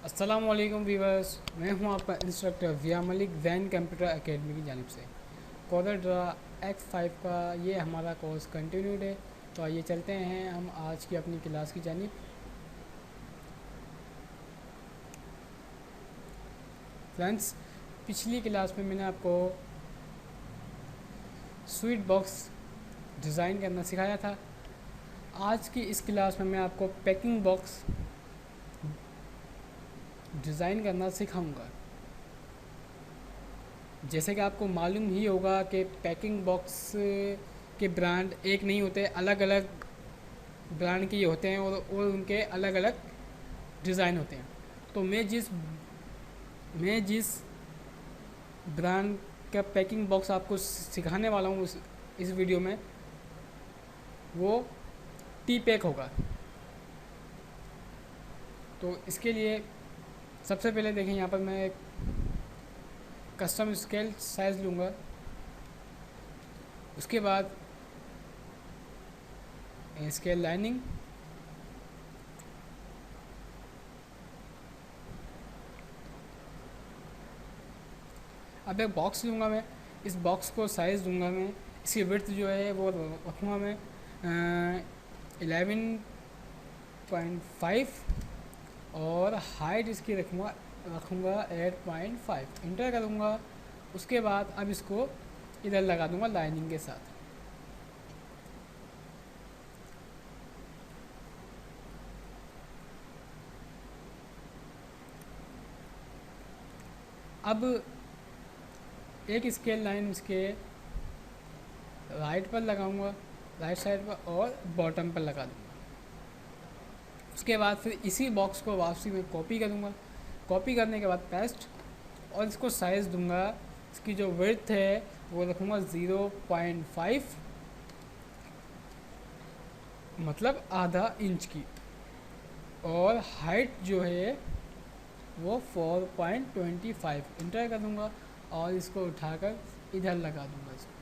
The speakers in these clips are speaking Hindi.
अस्सलामुअलैकुम वीवर्स, मैं हूं आपका इंस्ट्रक्टर विया मलिक जैन कंप्यूटर एकेडमी की जानिब से। कोडर ड्रा X5 का ये हमारा कोर्स कंटिन्यूड है। तो आइए चलते हैं हम आज की अपनी क्लास की जानिब। फ्रेंड्स, पिछली क्लास में मैंने आपको स्वीट बॉक्स डिज़ाइन करना सिखाया था। आज की इस क्लास में मैं आपको पैकिंग बॉक्स डिज़ाइन करना सिखाऊंगा। जैसे कि आपको मालूम ही होगा कि पैकिंग बॉक्स के ब्रांड एक नहीं होते, अलग अलग ब्रांड के होते हैं और उनके अलग अलग डिज़ाइन होते हैं। तो मैं जिस ब्रांड का पैकिंग बॉक्स आपको सिखाने वाला हूँ इस वीडियो में, वो टी पैक होगा। तो इसके लिए सबसे पहले देखें, यहाँ पर मैं एक कस्टम स्केल साइज़ लूँगा। उसके बाद स्केल लाइनिंग, अब एक बॉक्स लूँगा मैं। इस बॉक्स को साइज़ दूँगा मैं, इसकी विड्थ जो है वो रखूँगा मैं 11.5 और हाइट इसकी रखूँगा 8.5। इंटर करूँगा। उसके बाद अब इसको इधर लगा दूँगा लाइनिंग के साथ। अब एक स्केल लाइन इसके राइट पर लगाऊंगा, राइट साइड पर, और बॉटम पर लगा दूंगा। उसके बाद फिर इसी बॉक्स को वापसी में कॉपी करूंगा। कॉपी करने के बाद पेस्ट, और इसको साइज़ दूंगा। इसकी जो विड्थ है वो रखूँगा 0.5, मतलब आधा इंच की, और हाइट जो है वो 4.25। इंटर कर दूँगा और इसको उठाकर इधर लगा दूँगा। इसको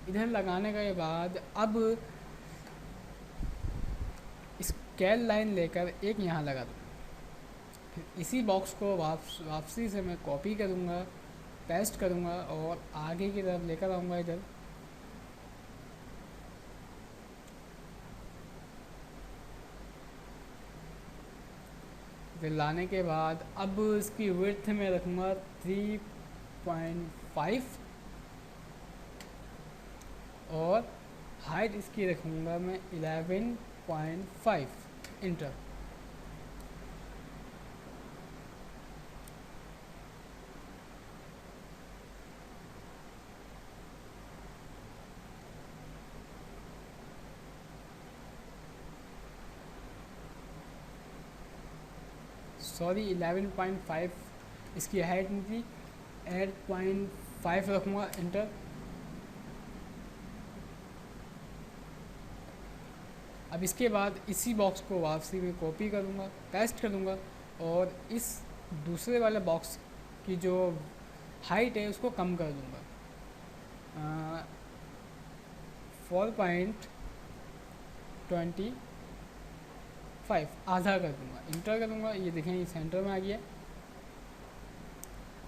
इधर लगाने के बाद अब स्केल लाइन लेकर एक यहाँ लगा दूँगा। फिर इसी बॉक्स को वापसी से मैं कॉपी करूँगा, पेस्ट करूँगा और आगे की तरफ लेकर आऊँगा इधर। फिर लाने के बाद अब इसकी विड्थ में रखूँगा 3.5 और हाइट इसकी रखूँगा मैं 11.5। इंटर। सॉरी, 11.5 इसकी हाइट नहीं थी, 8.5 रखूँगा। इंटर। अब इसके बाद इसी बॉक्स को वापसी में कॉपी करूँगा, पेस्ट करूँगा और इस दूसरे वाले बॉक्स की जो हाइट है उसको कम कर दूँगा, 4.25, आधा कर दूँगा। इंटर करूँगा। ये देखें, ये सेंटर में आ गया।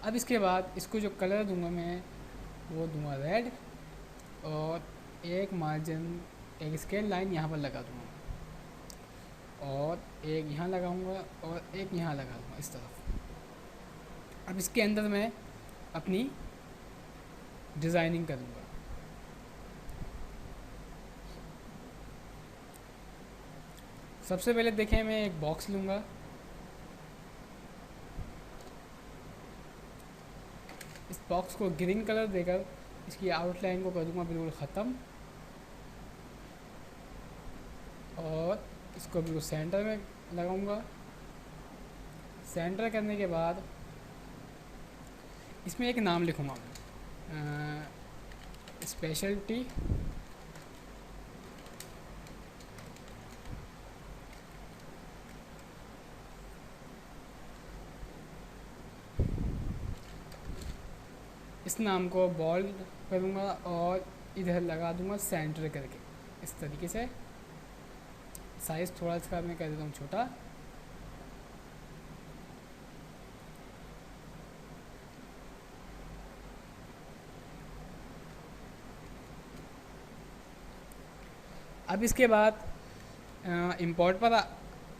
अब इसके बाद इसको जो कलर दूँगा मैं वो दूँगा रेड, और एक मार्जिन, एक स्केल लाइन यहाँ पर लगा दूँगा, और एक यहाँ लगाऊँगा और एक यहाँ लगा दूँगा इस तरफ। अब इसके अंदर मैं अपनी डिज़ाइनिंग करूँगा। सबसे पहले देखें, मैं एक बॉक्स लूँगा। इस बॉक्स को ग्रीन कलर देकर इसकी आउटलाइन को कर दूँगा बिल्कुल ख़त्म, और इसको बिल्कुल सेंटर में लगाऊंगा। सेंटर करने के बाद इसमें एक नाम लिखूँगा मैं, स्पेशलिटी। इस नाम को बोल्ड करूँगा और इधर लगा दूँगा सेंटर करके, इस तरीके से। साइज़ थोड़ा इसका मैं कर देता हूँ छोटा। अब इसके बाद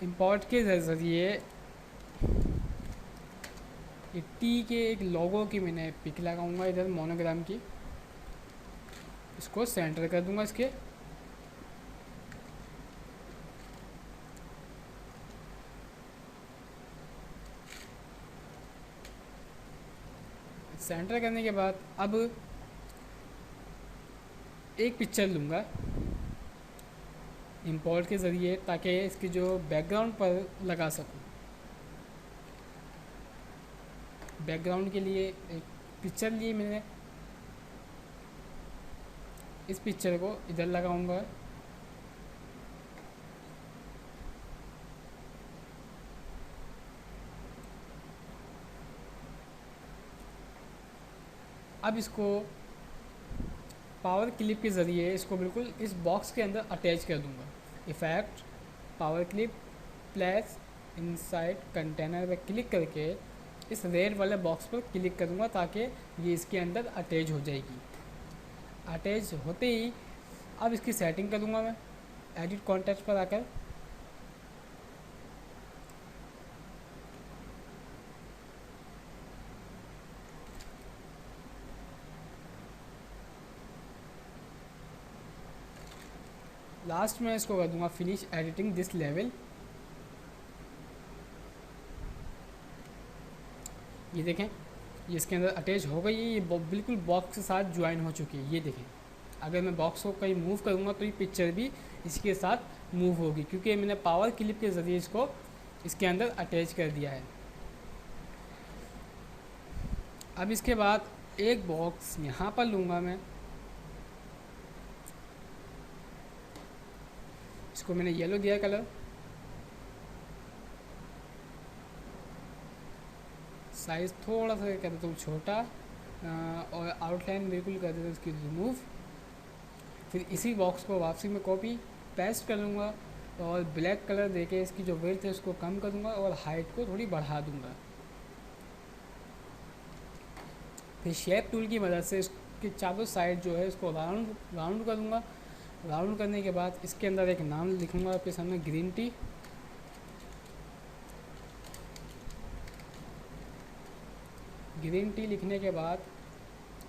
इंपोर्ट के ज़रिए ये टी के एक लोगो की मैंने पिक लगाऊंगा इधर मोनोग्राम की, इसको सेंटर कर दूंगा इसके। सेंटर करने के बाद अब एक पिक्चर लूँगा इंपोर्ट के ज़रिए, ताकि इसकी जो बैकग्राउंड पर लगा सकूँ। बैकग्राउंड के लिए एक पिक्चर ली मैंने, इस पिक्चर को इधर लगाऊंगा। अब इसको पावर क्लिप के ज़रिए इसको बिल्कुल इस बॉक्स के अंदर अटैच कर दूंगा। Effect, power clip, plus inside container पे क्लिक करके इस रेड वाले बॉक्स पर क्लिक करूँगा, ताकि ये इसके अंदर अटैच हो जाएगी। अटैच होते ही अब इसकी सेटिंग करूँगा मैं एडिट कॉन्टेक्ट पर आकर। लास्ट में इसको कर दूँगा फिनिश एडिटिंग दिस लेवल। ये देखें, ये इसके अंदर अटैच हो गई है, ये बिल्कुल बॉक्स के साथ ज्वाइन हो चुकी है। ये देखें, अगर मैं बॉक्स को कहीं मूव करूँगा तो ये पिक्चर भी इसके साथ मूव होगी, क्योंकि मैंने पावर क्लिप के ज़रिए इसको इसके अंदर अटैच कर दिया है। अब इसके बाद एक बॉक्स यहाँ पर लूँगा मैं, इसको मैंने येलो दिया कलर, साइज़ थोड़ा सा कर देता हूँ छोटा, और आउटलाइन बिल्कुल कर देता हूँ इसकी रिमूव। फिर इसी बॉक्स को वापसी में कॉपी पेस्ट कर लूँगा और ब्लैक कलर देके इसकी जो विड्थ है उसको कम कर दूँगा और हाइट को थोड़ी बढ़ा दूँगा। फिर शेप टूल की मदद से इसके चारों साइड जो है इसको राउंड कर दूँगा। राउंड करने के बाद इसके अंदर एक नाम लिखूँगा आपके सामने, ग्रीन टी। ग्रीन टी लिखने के बाद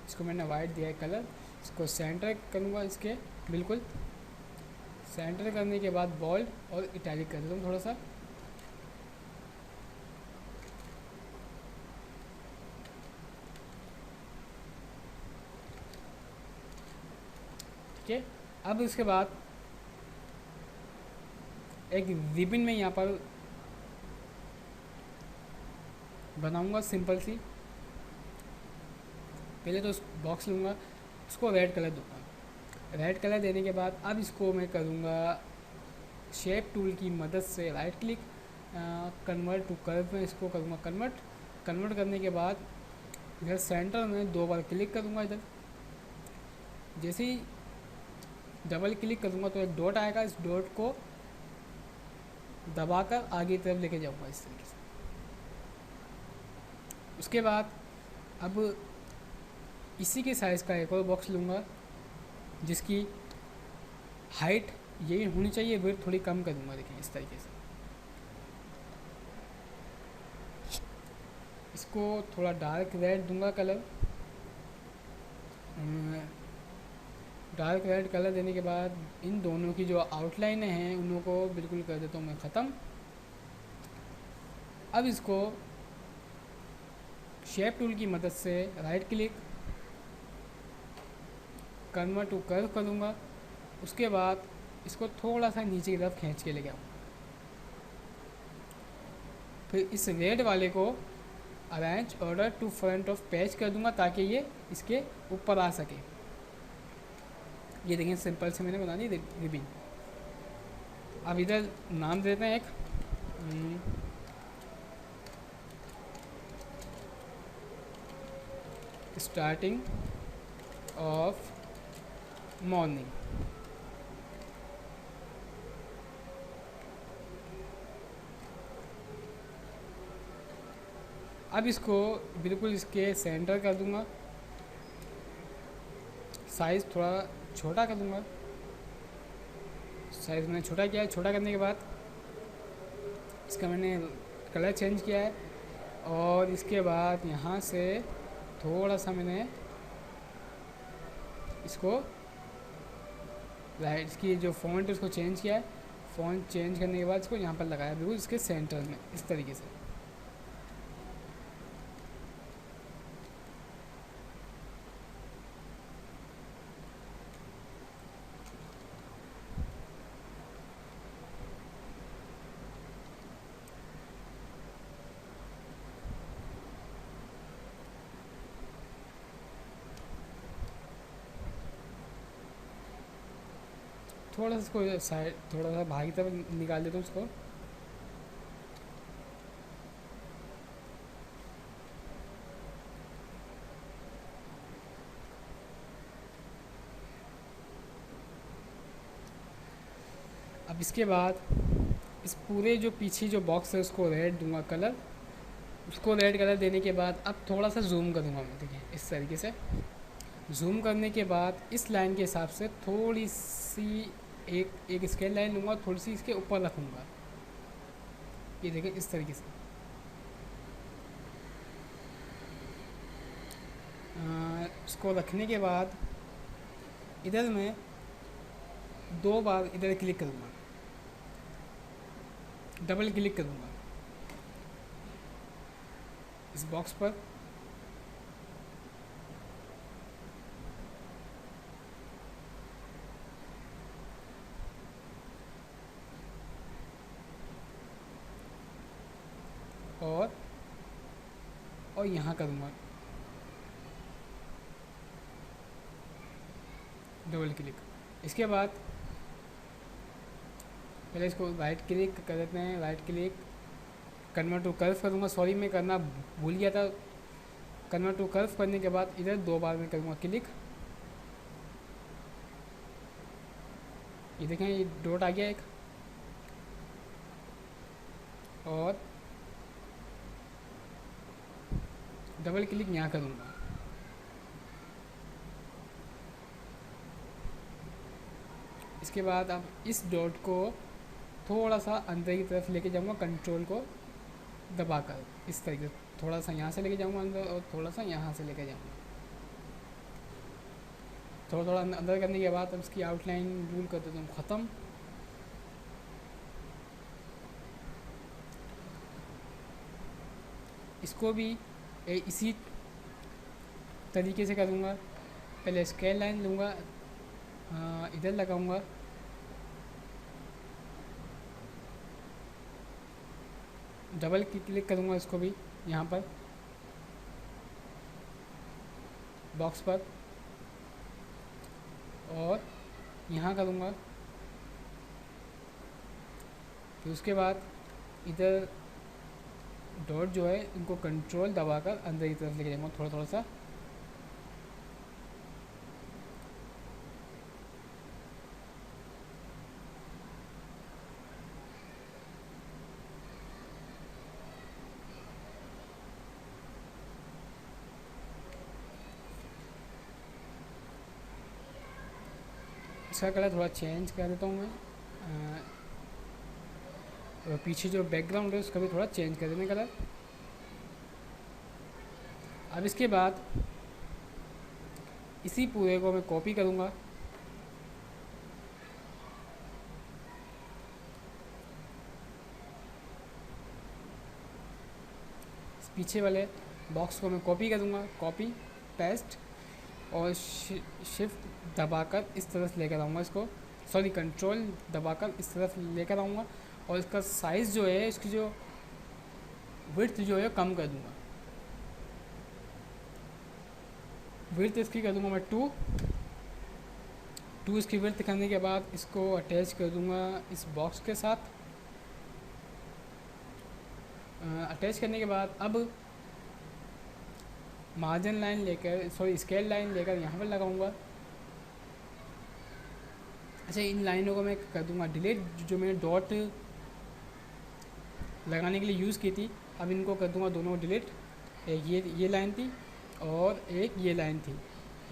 इसको मैंने वाइट दिया है कलर, इसको सेंटर करूँगा, इसके बिल्कुल सेंटर करने के बाद बोल्ड और इटैलिक कर देता हूँ थोड़ा सा। ठीक है, अब इसके बाद एक रिबन में यहाँ पर बनाऊँगा सिंपल सी। पहले तो उस बॉक्स लूँगा, उसको रेड कलर दूँगा। रेड कलर देने के बाद अब इसको मैं करूँगा शेप टूल की मदद से right click, convert to curve में इसको करूँगा कन्वर्ट करने के बाद इधर सेंटर में 2 बार क्लिक करूँगा। इधर जैसे ही डबल क्लिक करूँगा तो एक डॉट आएगा, इस डॉट को दबाकर आगे की तरफ लेके जाऊँगा इस तरीके से। उसके बाद अब इसी के साइज़ का एक और बॉक्स लूँगा, जिसकी हाइट यही होनी चाहिए, विड्थ थोड़ी कम कर दूँगा। देखिए इस तरीके से इसको थोड़ा डार्क रेड दूँगा कलर। डार्क रेड कलर देने के बाद इन दोनों की जो आउटलाइन हैं उन को बिल्कुल कर देता हूँ मैं ख़त्म। अब इसको शेप टूल की मदद से right click, convert to curve करूँगा। उसके बाद इसको थोड़ा सा नीचे की तरफ खींच के ले गया। फिर इस रेड वाले को arrange order to front of page कर दूँगा, ताकि ये इसके ऊपर आ सके। ये देखिए सिंपल से मैंने बना दी रिबन। अब इधर नाम देते हैं एक, स्टार्टिंग ऑफ मॉर्निंग। अब इसको बिल्कुल इसके सेंटर कर दूंगा, साइज़ थोड़ा छोटा कर दूंगा। साइज़ मैंने छोटा किया है। छोटा करने के बाद इसका मैंने कलर चेंज किया है, और इसके बाद यहाँ से थोड़ा सा मैंने इसको राइट, इसकी जो फ़ॉन्ट है उसको चेंज किया है। फ़ॉन्ट चेंज करने के बाद इसको यहाँ पर लगाया बिल्कुल इसके सेंटर में, इस तरीके से। थोड़ा सा इसको साइड, थोड़ा सा बाहर की तरफ निकाल देता हूँ उसको। अब इसके बाद इस पूरे जो पीछे जो बॉक्स है उसको रेड दूंगा कलर। उसको रेड कलर देने के बाद अब थोड़ा सा जूम करूँगा मैं, देखिए इस तरीके से। जूम करने के बाद इस लाइन के हिसाब से थोड़ी सी एक स्केल लाइन लूँगा, थोड़ी सी इसके ऊपर रखूँगा, ये देखें इस तरीके से। इसको रखने के बाद इधर मैं 2 बार इधर क्लिक करूँगा, डबल क्लिक करूँगा इस बॉक्स पर। और यहाँ करूँगा डबल क्लिक। इसके बाद पहले इसको राइट क्लिक कर देते हैं, right click, convert to curve करूँगा। सॉरी मैं करना भूल गया था। कन्वर्ट टू कर्व करने के बाद इधर 2 बार में करूँगा क्लिक, ये देखें ये डॉट आ गया एक, और डबल क्लिक यहाँ करूँगा। इसके बाद अब इस डॉट को थोड़ा सा अंदर की तरफ लेके जाऊँगा, कंट्रोल को दबाकर इस तरीके से थोड़ा सा यहाँ से लेके जाऊँगा अंदर, और थोड़ा सा यहाँ से लेके जाऊँगा। थोड़ा थोड़ा अंदर करने के बाद अब इसकी आउटलाइन रूल कर देता हूँ ख़त्म। इसको भी इसी तरीके से करूँगा। पहले स्केल लाइन लूँगा, इधर लगाऊँगा, डबल क्लिक करूँगा इसको भी यहाँ पर बॉक्स पर, और यहाँ करूँगा। फिर उसके बाद इधर डॉट जो है इनको कंट्रोल दबाकर अंदर की तरफ लेके जाऊँगा थोड़ा थोड़ा सा। इसका कलर थोड़ा चेंज कर देता हूँ मैं, और पीछे जो बैकग्राउंड है उसका भी थोड़ा चेंज कर देना कलर। अब इसके बाद इसी पूरे को मैं कॉपी करूँगा, पीछे वाले बॉक्स को मैं कॉपी करूँगा, कॉपी पेस्ट, और शिफ्ट दबाकर इस तरफ लेकर आऊँगा इसको, सॉरी कंट्रोल दबाकर इस तरफ लेकर आऊँगा, और इसका साइज़ जो है, इसकी जो विड्थ जो है कम कर दूँगा। विड्थ इसकी कर दूँगा मैं 2 इसकी विड्थ करने के बाद इसको अटैच कर दूँगा इस बॉक्स के साथ। अटैच करने के बाद अब मार्जिन लाइन लेकर, सॉरी स्केल लाइन लेकर यहाँ पर लगाऊंगा। अच्छा, इन लाइनों को मैं कर दूंगा डिलीट, जो मैंने डॉट लगाने के लिए यूज़ की थी, अब इनको कर दूंगा दोनों डिलीट। एक ये लाइन थी और एक ये लाइन थी,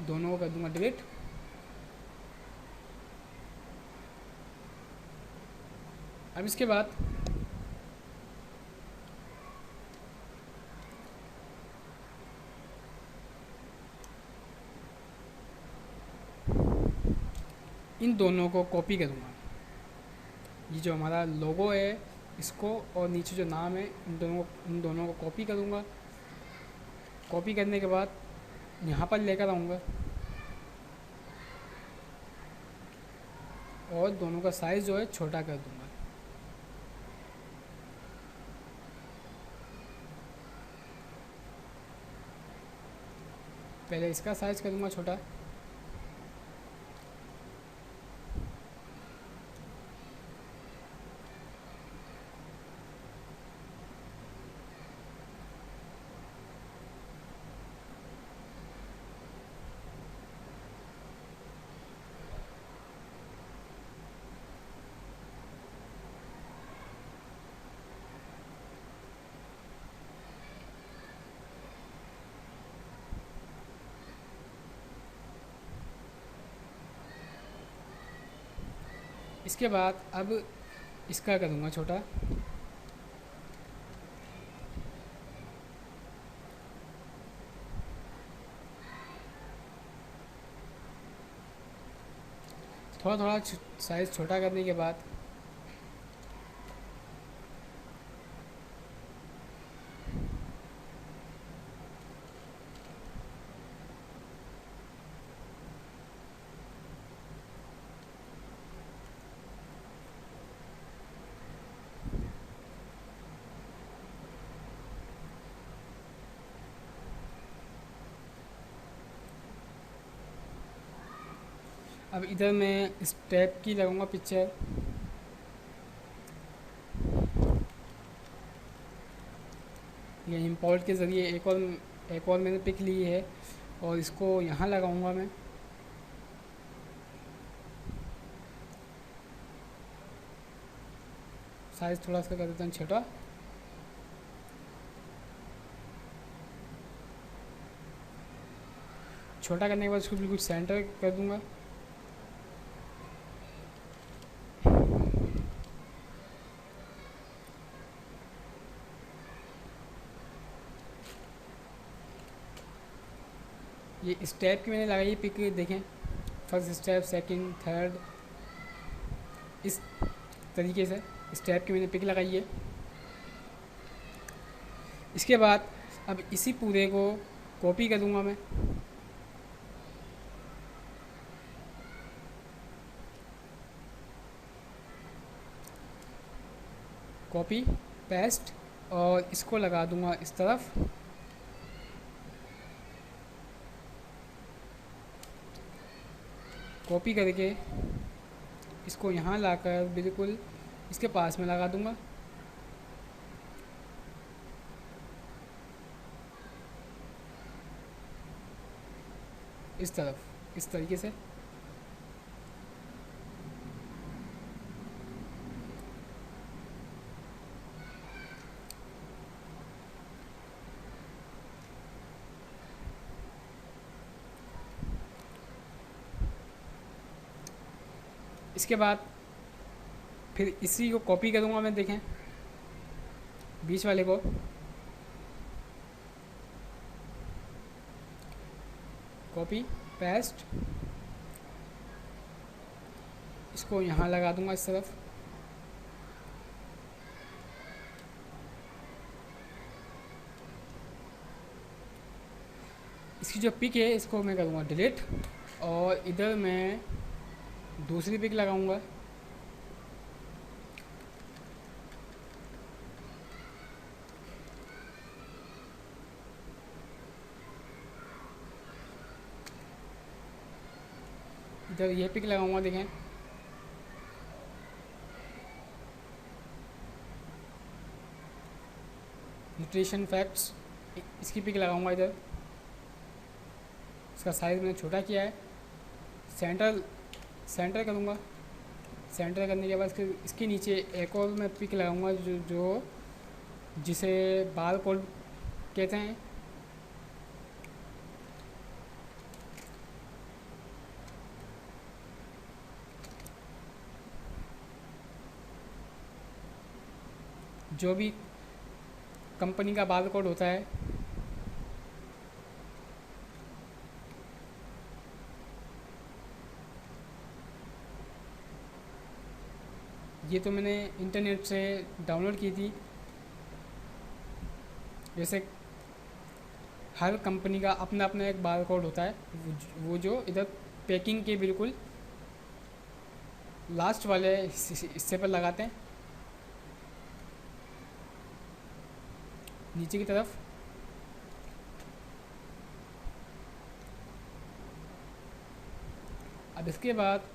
दोनों को कर दूंगा डिलीट। अब इसके बाद इन दोनों को कॉपी करूँगा, ये जो हमारा लोगो है इसको और नीचे जो नाम है इन दोनों को कॉपी करूँगा। कॉपी करने के बाद यहाँ पर लेकर आऊँगा और दोनों का साइज़ जो है छोटा कर दूँगा। पहले इसका साइज़ करूँगा छोटा, इसके बाद अब इसका करूँगा छोटा। थोड़ा थोड़ा साइज़ छोटा करने के बाद अब इधर मैं स्टेप की लगाऊंगा पिक्चर। ये इंपोर्ट के ज़रिए एक और मैंने पिक ली है और इसको यहाँ लगाऊंगा मैं। साइज़ थोड़ा इसका कर देता हूँ छोटा। छोटा करने के बाद इसको बिल्कुल सेंटर कर दूंगा। ये स्टेप की मैंने लगाई पिक, देखें फर्स्ट स्टेप, सेकंड, थर्ड, इस तरीके से स्टेप की मैंने पिक लगाई है। इसके बाद अब इसी पूरे को कॉपी करूँगा मैं। कॉपी पेस्ट और इसको लगा दूँगा इस तरफ। कॉपी करके इसको यहाँ लाकर बिल्कुल इसके पास में लगा दूँगा। इस तरफ इस तरीके से। इसके बाद फिर इसी को कॉपी करूँगा मैं, देखें बीच वाले को। कॉपी पेस्ट, इसको यहाँ लगा दूँगा इस तरफ। इसकी जो पिक है इसको मैं करूँगा डिलीट और इधर मैं दूसरी पिक लगाऊंगा। इधर ये पिक लगाऊंगा, देखें न्यूट्रिशन फैक्ट्स, इसकी पिक लगाऊंगा इधर। इसका साइज़ मैंने छोटा किया है। सेंटर करूँगा। सेंटर करने के बाद इसके नीचे एक और मैं पिक लगाऊंगा जो जिसे बार कोड कहते हैं। जो भी कंपनी का बार कोड होता है ये तो मैंने इंटरनेट से डाउनलोड की थी। जैसे हर कंपनी का अपना अपना एक बार कोड होता है, वो जो इधर पैकिंग के बिल्कुल लास्ट वाले हिस्से पर लगाते हैं, नीचे की तरफ। अब इसके बाद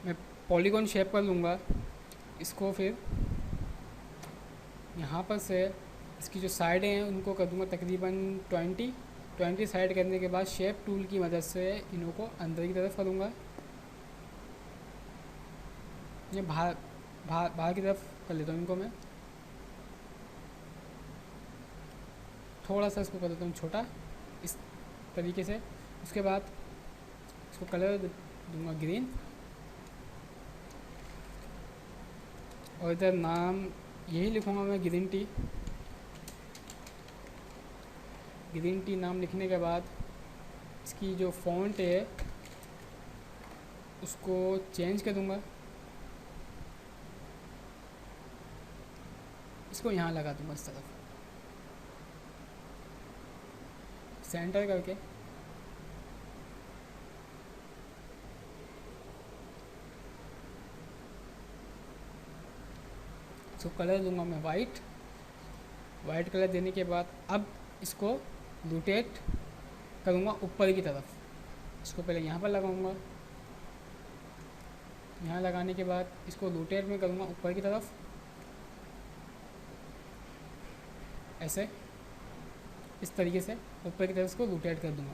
मैं पॉलीगॉन शेप कर लूँगा इसको, फिर यहाँ पर से इसकी जो साइडें हैं उनको कर दूँगा तकरीबन 20 साइड करने के बाद शेप टूल की मदद से इन्हों को अंदर की तरफ करूँगा। ये बाहर की तरफ कर लेता हूँ इनको मैं, थोड़ा सा इसको कर देता हूँ छोटा इस तरीके से। उसके बाद इसको कलर दूँगा ग्रीन, और इधर नाम यही लिखूँगा मैं ग्रीन टी। ग्रीन टी नाम लिखने के बाद इसकी जो फ़ॉन्ट है उसको चेंज कर दूँगा, इसको यहाँ लगा दूँगा इस तरफ सेंटर करके। इसको कलर दूंगा मैं वाइट कलर देने के बाद अब इसको रोटेट करूँगा ऊपर की तरफ। इसको पहले यहाँ पर लगाऊंगा, यहाँ लगाने के बाद इसको रोटेट में करूँगा ऊपर की तरफ, ऐसे इस तरीके से ऊपर की तरफ इसको रोटेट कर दूँगा।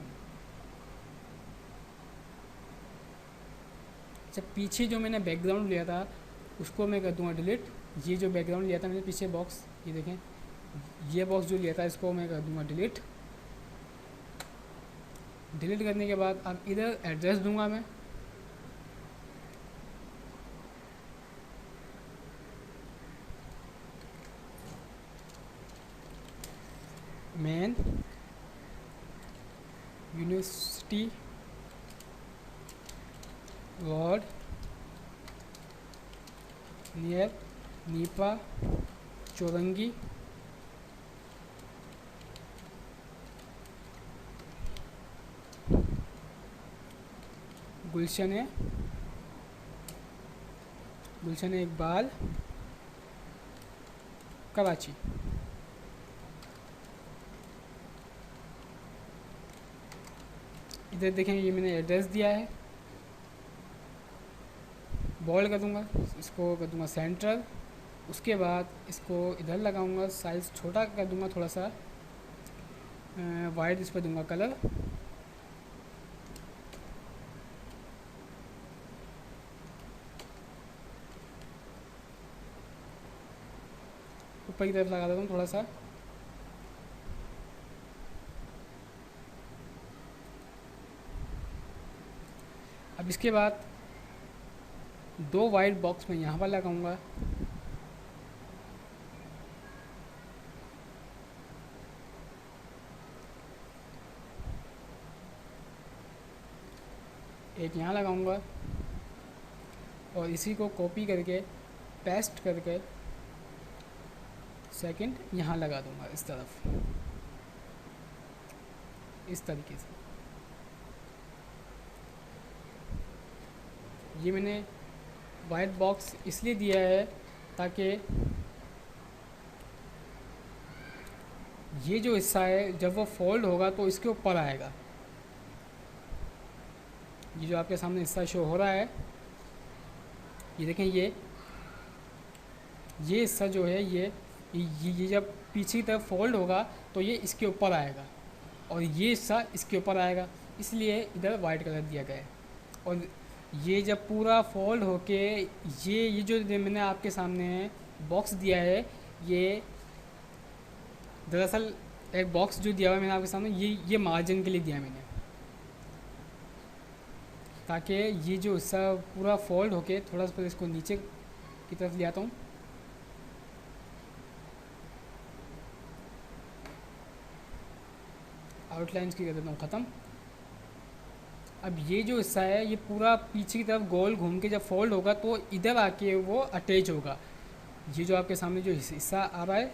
अच्छा, पीछे जो मैंने बैकग्राउंड लिया था उसको मैं कर दूँगा डिलीट। ये जो बैकग्राउंड लिया था मैंने पीछे बॉक्स, ये देखें, ये बॉक्स जो लिया था इसको मैं कर दूँगा डिलीट। डिलीट करने के बाद अब इधर एड्रेस दूंगा मैं, main university ward near Nipa Chowrangi Gulshan Iqbal Karachi. इधर देखें ये मैंने एड्रेस दिया है, बोल्ड कर दूँगा, इसको कर दूँगा सेंट्रल। उसके बाद इसको इधर लगाऊंगा, साइज़ छोटा कर दूँगा थोड़ा सा, वाइट इस पर दूँगा कलर। ऊपर की तरफ लगा देता हूँ थोड़ा सा। अब इसके बाद 2 वाइट बॉक्स में यहाँ पर लगाऊंगा, एक यहाँ लगाऊंगा और इसी को कॉपी करके पेस्ट करके सेकंड यहाँ लगा दूंगा इस तरफ, इस तरीके से। ये मैंने वाइट बॉक्स इसलिए दिया है ताकि ये जो हिस्सा है जब वो फोल्ड होगा तो इसके ऊपर आएगा। ये जो आपके सामने हिस्सा शो हो रहा है, ये देखें, ये हिस्सा जो है ये जब पीछे की तरफ फोल्ड होगा तो ये इसके ऊपर आएगा और ये हिस्सा इसके ऊपर आएगा, इसलिए इधर वाइट कलर दिया गया है। और ये जब पूरा फोल्ड होके ये जो मैंने आपके सामने बॉक्स दिया है, ये दरअसल एक बॉक्स जो दिया हुआ है मैंने आपके सामने, ये मार्जिन के लिए दिया है मैंने। ताकि ये जो हिस्सा पूरा फोल्ड होके थोड़ा सा इसको नीचे की तरफ ले आता हूँ। आउटलाइंस की कर देता हूँ ख़त्म। अब ये जो हिस्सा है ये पूरा पीछे की तरफ गोल घूम के जब फोल्ड होगा तो इधर आके वो अटैच होगा। ये जो आपके सामने जो हिस्सा आ रहा है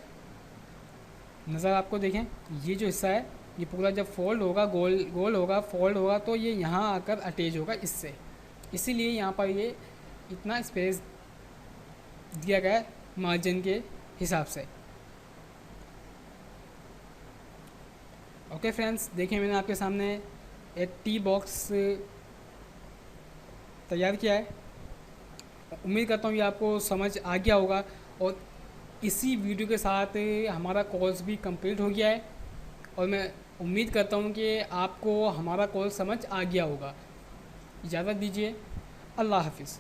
नज़र आपको देखें, ये जो हिस्सा है ये पूरा जब फोल्ड होगा गोल गोल होगा फोल्ड होगा तो ये यहाँ आकर अटैच होगा इससे। इसीलिए यहाँ पर ये इतना स्पेस दिया गया है मार्जिन के हिसाब से। ओके फ्रेंड्स, देखिए मैंने आपके सामने एक टी बॉक्स तैयार किया है। उम्मीद करता हूँ ये आपको समझ आ गया होगा और इसी वीडियो के साथ हमारा कोर्स भी कंप्लीट हो गया है और मैं उम्मीद करता हूँ कि आपको हमारा कोर्स समझ आ गया होगा। इजाज़त दीजिए, अल्लाह हाफिज़।